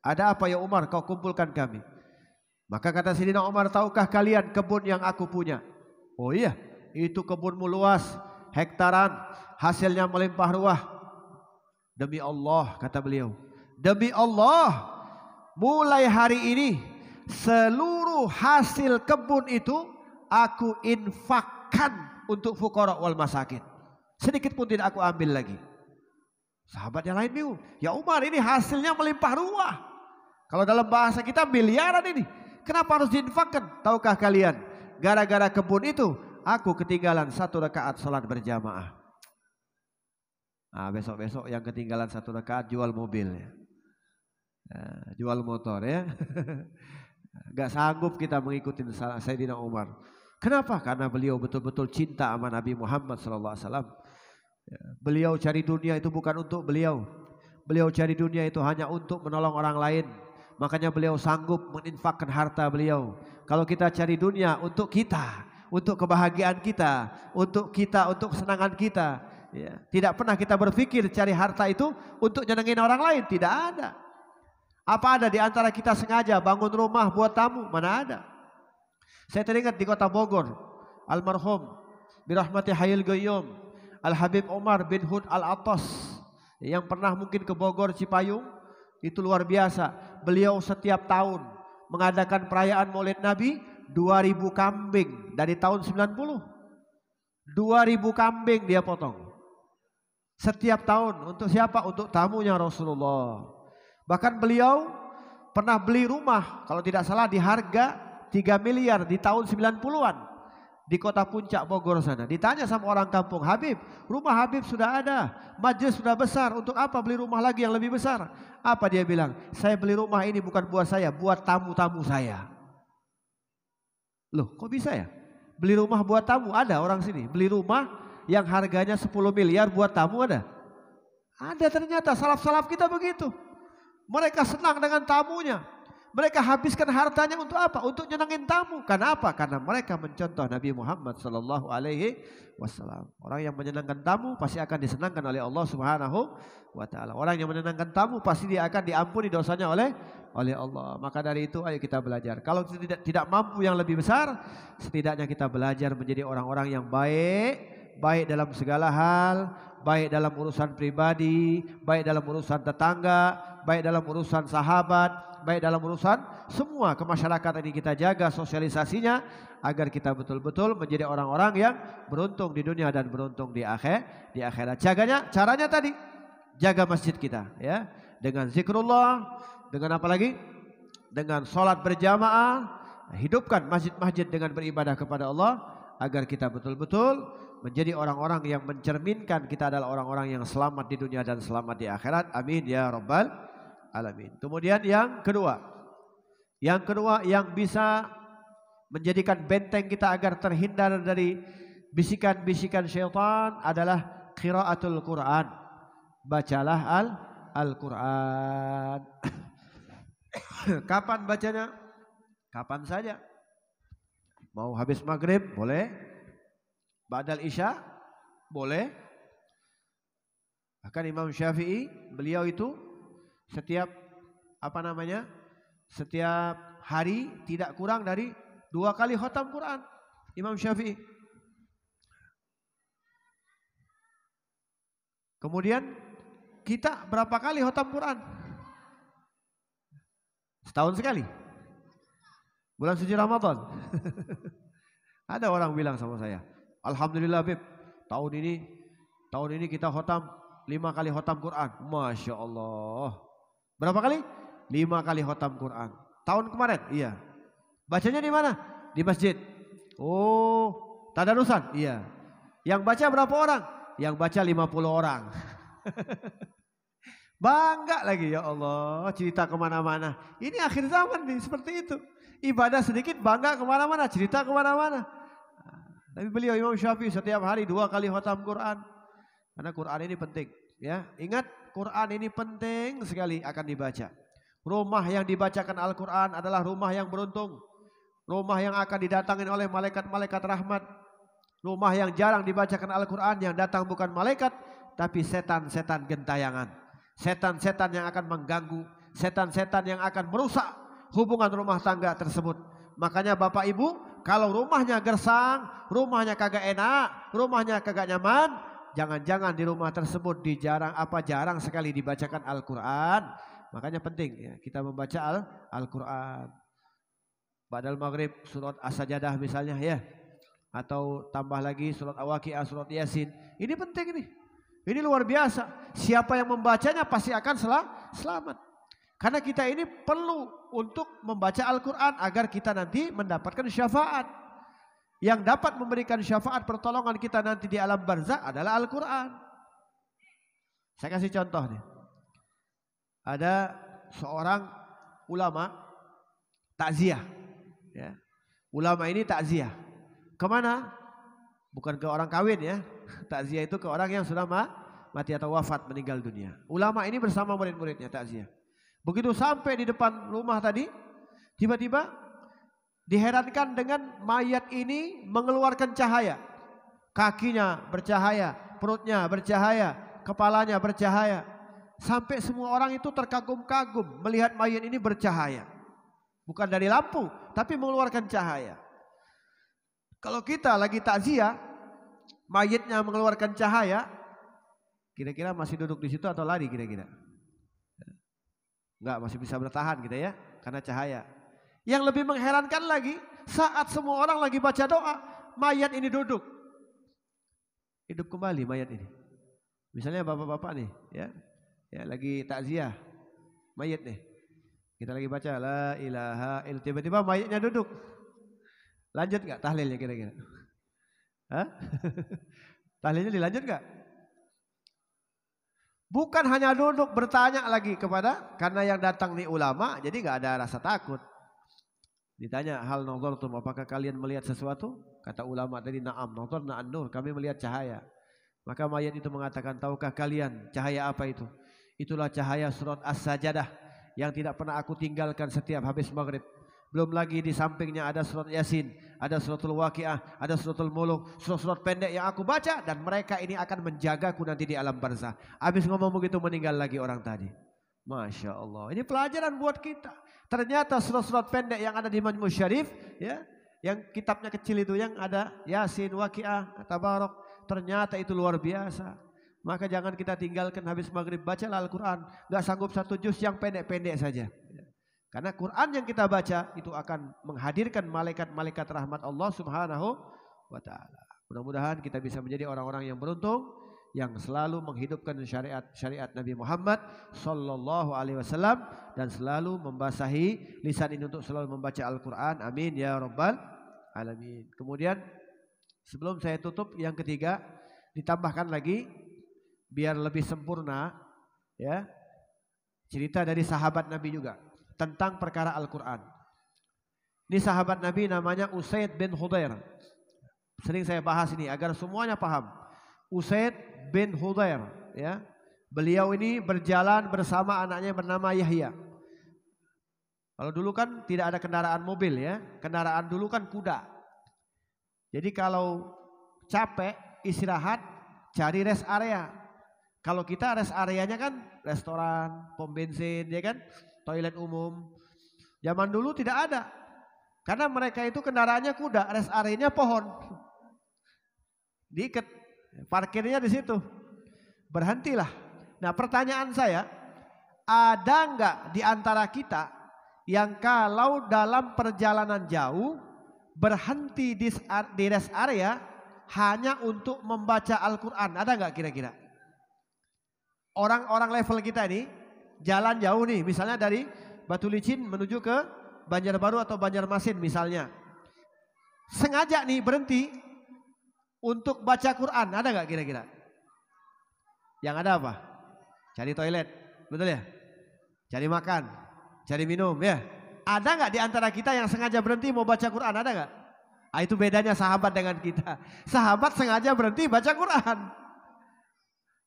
Ada apa ya Umar, kau kumpulkan kami? Maka kata Sayyidina Umar, tahukah kalian kebun yang aku punya? Oh iya, itu kebunmu luas, hektaran, hasilnya melimpah ruah. Demi Allah, kata beliau, demi Allah, mulai hari ini seluruh hasil kebun itu aku infakkan untuk fuqara wal masakin. Sedikit pun tidak aku ambil lagi. Sahabat yang lain bingung, ya Umar, ini hasilnya melimpah ruah. Kalau dalam bahasa kita miliaran ini. Kenapa harus diinfakkan? Tahukah kalian, gara-gara kebun itu aku ketinggalan 1 rakaat salat berjamaah. Nah, besok-besok yang ketinggalan 1 rakaat jual mobil ya. Nah, jual motor ya. Gak sanggup kita mengikuti Sayyidina Umar. Kenapa? Karena beliau betul-betul cinta sama Nabi Muhammad SAW. Beliau cari dunia itu bukan untuk beliau. Beliau cari dunia itu hanya untuk menolong orang lain. Makanya beliau sanggup menginfakkan harta beliau. Kalau kita cari dunia untuk kita, untuk kebahagiaan kita, untuk kesenangan kita, ya. Tidak pernah kita berpikir cari harta itu untuk nyenengin orang lain, tidak ada. Apa ada di antara kita sengaja bangun rumah buat tamu? Mana ada. Saya teringat di kota Bogor, almarhum birahmati hayyul qayyum Al-Habib Umar bin Hud Al-Attas, yang pernah mungkin ke Bogor Cipayung, itu luar biasa. Beliau setiap tahun mengadakan perayaan Maulid Nabi 2000 kambing dari tahun 90. 2000 kambing dia potong. Setiap tahun untuk siapa? Untuk tamunya Rasulullah. Bahkan beliau pernah beli rumah kalau tidak salah di harga 3 miliar di tahun 90-an. Di kota Puncak Bogor sana. Ditanya sama orang kampung, Habib, rumah Habib sudah ada, majelis sudah besar, untuk apa beli rumah lagi yang lebih besar? Apa dia bilang? Saya beli rumah ini bukan buat saya, buat tamu-tamu saya. Loh, kok bisa ya? Beli rumah buat tamu, ada orang sini beli rumah yang harganya 10 miliar buat tamu, ada? Ada, ternyata salaf-salaf kita begitu. Mereka senang dengan tamunya. Mereka habiskan hartanya untuk apa? Untuk nyenengin tamu. Karena apa? Karena mereka mencontoh Nabi Muhammad sallallahu alaihi wasallam. Orang yang menyenangkan tamu pasti akan disenangkan oleh Allah Subhanahu wa taala. Orang yang menyenangkan tamu pasti dia akan diampuni dosanya oleh Allah. Maka dari itu ayo kita belajar. Kalau tidak mampu yang lebih besar, setidaknya kita belajar menjadi orang-orang yang baik dalam segala hal, baik dalam urusan pribadi, baik dalam urusan tetangga, baik dalam urusan sahabat, baik dalam urusan semua kemasyarakatan ini kita jaga sosialisasinya agar kita betul-betul menjadi orang-orang yang beruntung di dunia dan beruntung di akhirat. Caranya tadi jaga masjid kita ya, dengan zikrullah, dengan apa lagi? Dengan salat berjamaah, hidupkan masjid-masjid dengan beribadah kepada Allah agar kita betul-betul menjadi orang-orang yang mencerminkan kita adalah orang-orang yang selamat di dunia dan selamat di akhirat. Amin ya rabbal alamin. Kemudian yang kedua yang bisa menjadikan benteng kita agar terhindar dari bisikan-bisikan syaitan adalah qiraatul Quran. Bacalah Al-Quran. Kapan bacanya? Kapan saja. Mau habis maghrib boleh, ba'dal isya boleh. Bahkan Imam Syafi'i beliau itu setiap setiap hari tidak kurang dari 2 kali khatam Quran. Imam Syafi'i. Kemudian kita berapa kali khatam Quran? Setahun sekali. Bulan suci Ramadan. Ada orang bilang sama saya, alhamdulillah Bib, tahun ini kita khatam 5 kali khatam Quran. Masya Allah. Berapa kali? 5 kali khatam Quran. Tahun kemarin? Iya. Bacanya di mana? Di masjid. Oh, tadarusan? Iya. Yang baca berapa orang? Yang baca 50 orang. Bangga lagi, ya Allah, cerita kemana-mana. Ini akhir zaman nih, seperti itu. Ibadah sedikit bangga kemana-mana, cerita kemana-mana. Tapi beliau Imam Syafi'i setiap hari 2 kali khatam Quran. Karena Quran ini penting. Ya, ingat Quran ini penting sekali akan dibaca. Rumah yang dibacakan Al-Quran adalah rumah yang beruntung. Rumah yang akan didatangin oleh malaikat-malaikat rahmat. Rumah yang jarang dibacakan Al-Quran, yang datang bukan malaikat, tapi setan-setan gentayangan. Setan-setan yang akan mengganggu, setan-setan yang akan merusak hubungan rumah tangga tersebut. Makanya Bapak Ibu, kalau rumahnya gersang, rumahnya kagak enak, rumahnya kagak nyaman, jangan-jangan di rumah tersebut jarang sekali dibacakan Al-Quran. Makanya penting ya, kita membaca Al-Quran. Badal maghrib surat As-Sajadah misalnya ya, atau tambah lagi surat Al-Waqiah, surat Yasin. Ini penting ini. Ini luar biasa. Siapa yang membacanya pasti akan selamat. Karena kita ini perlu untuk membaca Al-Quran agar kita nanti mendapatkan syafaat. Yang dapat memberikan syafaat pertolongan kita nanti di alam barzakh adalah Al-Quran. Saya kasih contoh nih. Ada seorang ulama takziah. Ya. Ulama ini takziah. Kemana? Bukan ke orang kawin ya. Takziah itu ke orang yang sudah mati atau wafat, meninggal dunia. Ulama ini bersama murid-muridnya takziah. Begitu sampai di depan rumah tadi, tiba-tiba diherankan dengan mayat ini mengeluarkan cahaya. Kakinya bercahaya, perutnya bercahaya, kepalanya bercahaya. Sampai semua orang itu terkagum-kagum melihat mayat ini bercahaya. Bukan dari lampu, tapi mengeluarkan cahaya. Kalau kita lagi takziah, mayatnya mengeluarkan cahaya, kira-kira masih duduk di situ atau lari kira-kira? Enggak, masih bisa bertahan gitu ya, karena cahaya. Yang lebih mengherankan lagi, saat semua orang lagi baca doa, mayat ini duduk. Hidup kembali mayat ini. Misalnya bapak-bapak nih, ya lagi takziah, mayat nih. Kita lagi baca la ilaha illallah, tiba-tiba mayatnya duduk. Lanjut gak tahlilnya kira-kira? Hah? Tahlilnya dilanjut gak? Bukan hanya duduk, bertanya lagi karena yang datang nih ulama, jadi gak ada rasa takut. Ditanya, hal nazartum, apakah kalian melihat sesuatu? Kata ulama tadi, na'am, nazarna an-nur, kami melihat cahaya. Maka mayat itu mengatakan, tahukah kalian cahaya apa itu? Itulah cahaya surat As-Sajadah yang tidak pernah aku tinggalkan setiap habis maghrib. Belum lagi di sampingnya ada surat Yasin, ada suratul Waqiah, ada suratul Mulk, surat-surat pendek yang aku baca, dan mereka ini akan menjagaku nanti di alam barzakh. Habis ngomong begitu meninggal lagi orang tadi. Masya Allah, ini pelajaran buat kita. Ternyata surat-surat pendek yang ada di Majmu' Syarif, ya, yang kitabnya kecil itu yang ada Yasin, Waqiah, Tabarok, ternyata itu luar biasa. Maka jangan kita tinggalkan habis maghrib, bacalah Al-Quran. Gak sanggup 1 juz yang pendek-pendek saja. Karena Quran yang kita baca itu akan menghadirkan malaikat-malaikat rahmat Allah Subhanahu wa ta'ala. Mudah-mudahan kita bisa menjadi orang-orang yang beruntung, yang selalu menghidupkan syariat Nabi Muhammad sallallahu alaihi wasallam, dan selalu membasahi lisan ini untuk selalu membaca Al-Quran. Amin ya rabbal alamin. Kemudian sebelum saya tutup, yang ketiga, ditambahkan lagi biar lebih sempurna ya, cerita dari sahabat Nabi juga tentang perkara Al-Quran. Ini sahabat Nabi namanya Usaid bin Hudayr. Sering saya bahas ini agar semuanya paham. Usaid bin Hudayr, ya. Beliau ini berjalan bersama anaknya bernama Yahya. Kalau dulu kan tidak ada kendaraan mobil ya. Kendaraan dulu kan kuda. Jadi kalau capek istirahat cari rest area. Kalau kita rest areanya kan restoran, pom bensin, ya kan? Toilet umum. Zaman dulu tidak ada. Karena mereka itu kendaraannya kuda, rest areanya pohon. Diikat, parkirnya di situ. berhentilah. Nah, pertanyaan saya, ada nggak di antara kita yang kalau dalam perjalanan jauh berhenti di rest area hanya untuk membaca Al-Quran? Ada nggak kira-kira? Orang-orang level kita ini jalan jauh nih, misalnya dari Batu Licin menuju ke Banjarbaru atau Banjarmasin misalnya. Sengaja nih berhenti untuk baca Quran, ada nggak kira-kira? Yang ada apa? Cari toilet, betul ya? Cari makan, cari minum, ya. Ada nggak di antara kita yang sengaja berhenti mau baca Quran? Ada nggak? Ah, itu bedanya sahabat dengan kita. Sahabat sengaja berhenti baca Quran.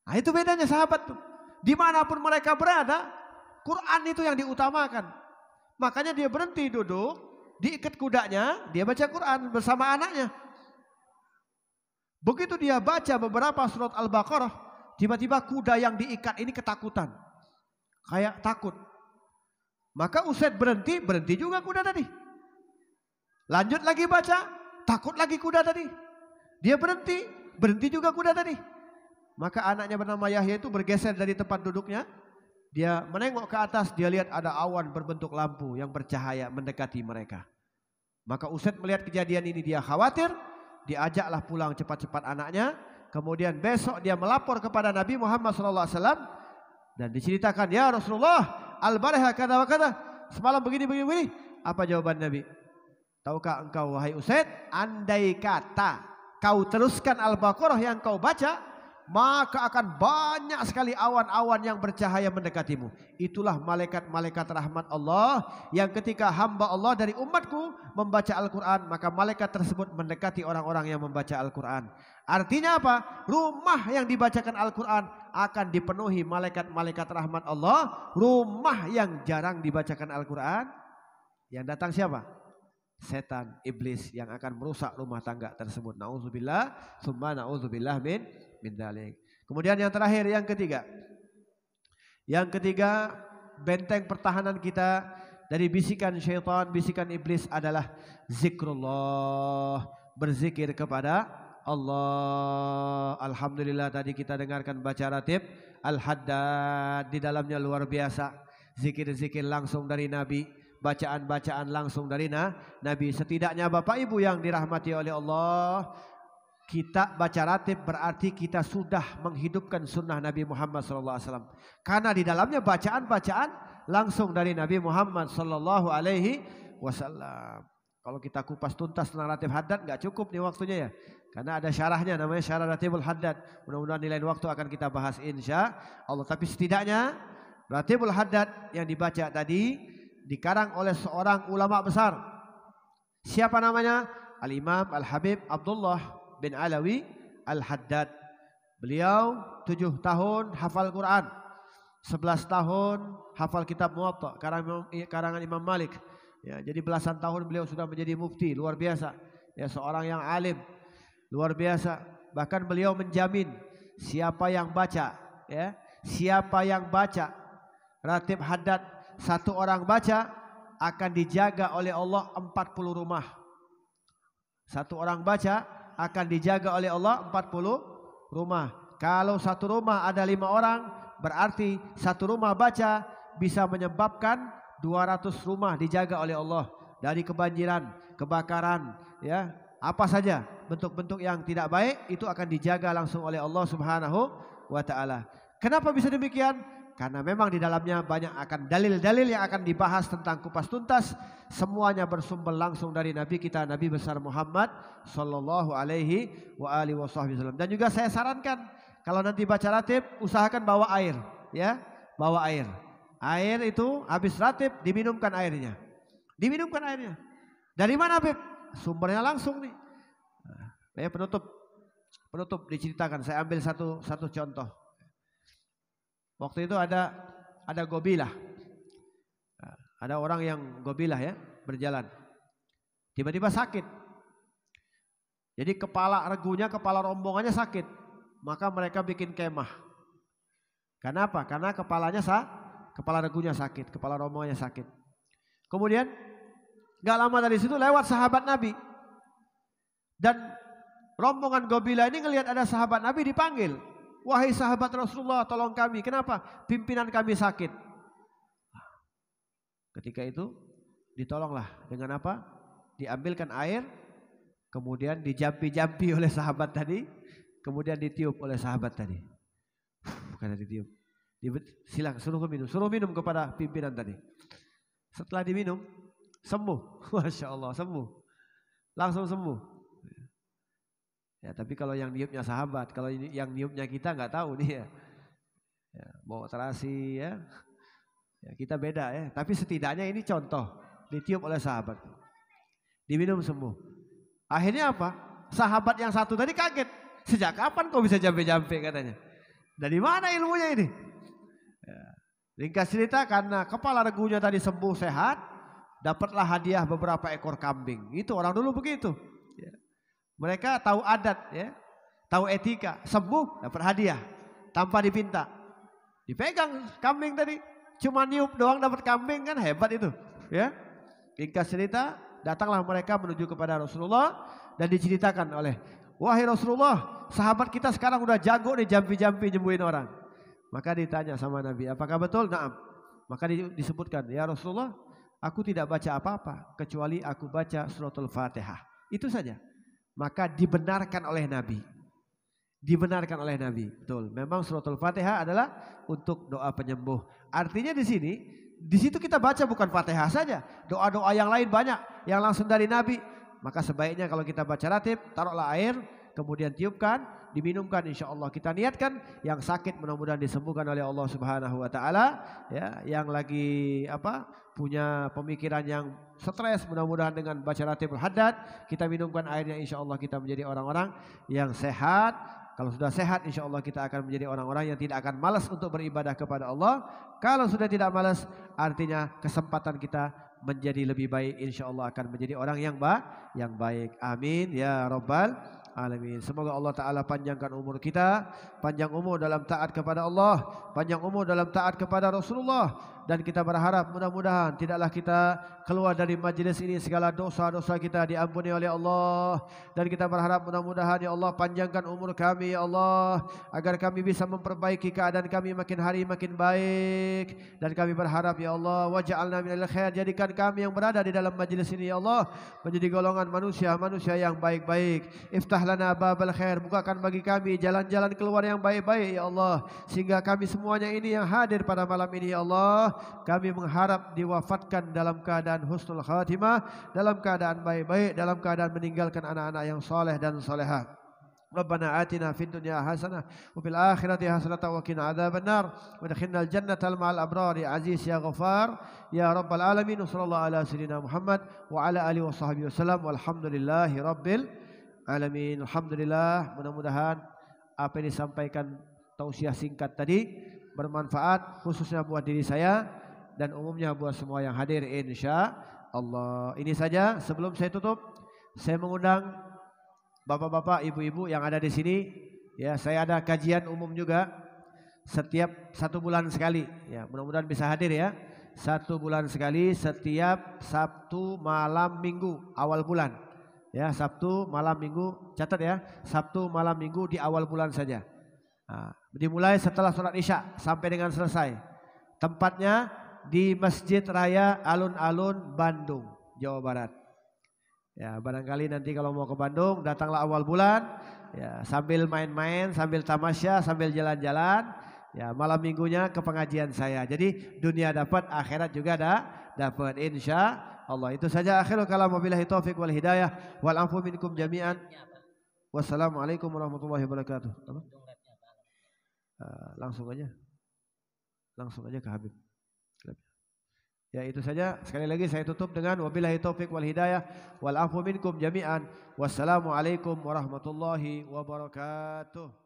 Ah, itu bedanya sahabat tuh. Dimanapun mereka berada, Quran itu yang diutamakan. Makanya dia berhenti duduk, diikat kudanya, dia baca Quran bersama anaknya. Begitu dia baca beberapa surat Al-Baqarah, tiba-tiba kuda yang diikat ini ketakutan. Kayak takut. Maka Usaid berhenti juga kuda tadi. Lanjut lagi baca, takut lagi kuda tadi. Dia berhenti juga kuda tadi. Maka anaknya bernama Yahya itu bergeser dari tempat duduknya. Dia menengok ke atas, dia lihat ada awan berbentuk lampu yang bercahaya mendekati mereka. Maka Usaid melihat kejadian ini, dia khawatir, diajaklah pulang cepat-cepat anaknya. Kemudian besok dia melapor kepada Nabi Muhammad SAW dan diceritakan, ya Rasulullah, al-barihah kata wa kata, semalam begini. Apa jawaban Nabi? Tahukah engkau wahai Usaid, andai kata kau teruskan Al-Baqarah yang kau baca, maka akan banyak sekali awan-awan yang bercahaya mendekatimu. Itulah malaikat-malaikat rahmat Allah yang ketika hamba Allah dari umatku membaca Al-Quran, maka malaikat tersebut mendekati orang-orang yang membaca Al-Quran. Artinya apa? Rumah yang dibacakan Al-Quran akan dipenuhi malaikat-malaikat rahmat Allah. Rumah yang jarang dibacakan Al-Quran, yang datang siapa? Setan, iblis yang akan merusak rumah tangga tersebut. Nauzubillah, summa nauzubillah min dalik. Kemudian yang terakhir, yang ketiga. Yang ketiga, benteng pertahanan kita dari bisikan syaitan, bisikan iblis adalah zikrullah, berzikir kepada Allah. Alhamdulillah tadi kita dengarkan baca ratib Al-Haddad, di dalamnya luar biasa. Zikir-zikir langsung dari Nabi. Bacaan-bacaan langsung dari Nabi. Setidaknya Bapak Ibu yang dirahmati oleh Allah, kita baca ratib berarti kita sudah menghidupkan sunnah Nabi Muhammad SAW. Karena di dalamnya bacaan-bacaan langsung dari Nabi Muhammad SAW. Kalau kita kupas tuntas tentang ratib Haddad nggak cukup nih waktunya ya. Karena ada syarahnya, namanya syarah ratibul Haddad. Mudah-mudahan di lain waktu akan kita bahas insya Allah. Tapi setidaknya ratibul Haddad yang dibaca tadi dikarang oleh seorang ulama besar. Siapa namanya? Al-Imam Al-Habib Abdullah bin Alawi Al-Haddad. Beliau 7 tahun hafal Quran, 11 tahun hafal kitab Muwatta karangan Imam Malik. Ya, jadi belasan tahun beliau sudah menjadi mufti, luar biasa. Ya, seorang yang alim, luar biasa. Bahkan beliau menjamin siapa yang baca, ya, siapa yang baca ratib Haddad, satu orang baca akan dijaga oleh Allah 40 rumah. Satu orang baca akan dijaga oleh Allah 40 rumah. Kalau satu rumah ada 5 orang, berarti satu rumah baca bisa menyebabkan 200 rumah dijaga oleh Allah dari kebanjiran, kebakaran, ya, apa saja bentuk-bentuk yang tidak baik itu akan dijaga langsung oleh Allah Subhanahu wa taala. Kenapa bisa demikian? Karena memang di dalamnya banyak akan dalil-dalil yang akan dibahas tentang kupas tuntas. Semuanya bersumber langsung dari Nabi kita, Nabi besar Muhammad sallallahu alaihi wa alihi wasallam. Dan juga saya sarankan kalau nanti baca ratib usahakan bawa air, ya, bawa air. Air itu habis ratib diminumkan airnya. Diminumkan airnya. Dari mana, Beb? Sumbernya langsung nih. Nah, penutup diceritakan. Saya ambil satu contoh. Waktu itu ada gobilah. Ada orang yang gobilah, ya, berjalan. Tiba-tiba sakit. Jadi kepala regunya, kepala rombongannya sakit. Maka mereka bikin kemah. Kenapa? Karena kepala regunya sakit, kepala rombongannya sakit. Kemudian gak lama dari situ lewat sahabat Nabi. Dan rombongan gobilah ini ngelihat ada sahabat Nabi dipanggil. wahai sahabat Rasulullah, tolong kami. Kenapa? Pimpinan kami sakit. Ketika itu ditolonglah dengan apa? Diambilkan air, kemudian dijampi-jampi oleh sahabat tadi, kemudian ditiup oleh sahabat tadi. Karena ditiup. Silakan suruh minum kepada pimpinan tadi. Setelah diminum, sembuh. Masya Allah, sembuh. Langsung sembuh. Ya, tapi kalau yang niupnya sahabat, kalau yang niupnya kita nggak tahu nih ya. Ya, mau terasi ya. Ya, kita beda ya. Tapi setidaknya ini contoh, ditiup oleh sahabat. Diminum sembuh. Akhirnya apa? Sahabat yang satu tadi kaget. Sejak kapan kau bisa jampe-jampe katanya? Dari mana ilmunya ini? Ya. Ringkas cerita, karena kepala regunya tadi sembuh sehat, dapatlah hadiah beberapa ekor kambing. Itu orang dulu begitu. Ya. Mereka tahu adat, ya, tahu etika. Sembuh dapat hadiah tanpa dipinta. Dipegang kambing tadi, cuma niup doang dapat kambing, kan hebat itu. Ya. Ringkas cerita, datanglah mereka menuju kepada Rasulullah dan diceritakan oleh, wahai Rasulullah, sahabat kita sekarang udah jago nih jampi-jampi nyembuhin orang. Maka ditanya sama Nabi, apakah betul? Naam. Maka disebutkan, ya Rasulullah, aku tidak baca apa-apa kecuali aku baca suratul Fatihah. Itu saja. Maka dibenarkan oleh Nabi. Dibenarkan oleh Nabi. Betul. Memang suratul Fatihah adalah untuk doa penyembuh. Artinya di situ kita baca bukan Fatihah saja. Doa-doa yang lain banyak yang langsung dari Nabi. Maka sebaiknya kalau kita baca ratib, taruhlah air, kemudian tiupkan, diminumkan, insya Allah kita niatkan yang sakit mudah-mudahan disembuhkan oleh Allah Subhanahu Wa Taala, ya, yang lagi punya pemikiran yang stres mudah-mudahan dengan baca ratibul haddad kita minumkan airnya, insya Allah kita menjadi orang-orang yang sehat. Kalau sudah sehat, insya Allah kita akan menjadi orang-orang yang tidak akan malas untuk beribadah kepada Allah. Kalau sudah tidak malas, artinya kesempatan kita menjadi lebih baik, insya Allah akan menjadi orang yang baik. Amin ya Rabbal Alamin. Semoga Allah Ta'ala panjangkan umur kita, panjang umur dalam taat kepada Allah, panjang umur dalam taat kepada Rasulullah. Dan kita berharap mudah-mudahan tidaklah kita keluar dari majlis ini segala dosa-dosa kita diampuni oleh Allah. Dan kita berharap mudah-mudahan ya Allah panjangkan umur kami ya Allah, agar kami bisa memperbaiki keadaan kami makin hari makin baik. Dan kami berharap ya Allah, waj'alna minal khair, jadikan kami yang berada di dalam majlis ini ya Allah menjadi golongan manusia yang baik-baik. Iftah lana babal khair, bukakan bagi kami jalan-jalan keluar yang baik-baik ya Allah, sehingga kami semuanya ini yang hadir pada malam ini ya Allah, kami mengharap diwafatkan dalam keadaan husnul khatimah, dalam keadaan baik-baik, dalam keadaan meninggalkan anak-anak yang soleh dan solehah. Rabbana atina fid dunya hasanah wa fil akhirati hasanah wa qina adzabannar wa adkhilnal jannata ma'al abrar ya aziz ya ghafar ya rabbal alamin. Sallallahu ala sayyidina Muhammad wa ala alihi wa sahbihi wasallam walhamdulillahi rabbil alamin. Alhamdulillah, mudah-mudahan apa yang disampaikan tausiah singkat tadi bermanfaat khususnya buat diri saya dan umumnya buat semua yang hadir insya Allah. Ini saja sebelum saya tutup, saya mengundang bapak-bapak, ibu-ibu yang ada di sini. Ya, saya ada kajian umum juga setiap 1 bulan sekali. Ya, mudah-mudahan bisa hadir ya. 1 bulan sekali setiap Sabtu malam Minggu awal bulan. Ya, Sabtu malam Minggu, catat ya, Sabtu malam Minggu di awal bulan saja. Nah, dimulai setelah sholat Isya sampai dengan selesai. Tempatnya di Masjid Raya Alun-Alun, Bandung, Jawa Barat. Ya, barangkali nanti kalau mau ke Bandung datanglah awal bulan. Ya, sambil main-main, sambil tamasya, sambil jalan-jalan. Ya, malam minggunya ke pengajian saya. Jadi dunia dapat, akhirat juga dapat insya Allah. Itu saja, akhirul kalam, wabillahi taufiq wal hidayah wal afu minkum jami'an. Wassalamualaikum warahmatullahi wabarakatuh. Langsung aja ke Habib. Ya, itu saja. Sekali lagi saya tutup dengan wabillahi taufiq wal hidayah wal afu minkum jami'an. Wassalamualaikum warahmatullahi wabarakatuh.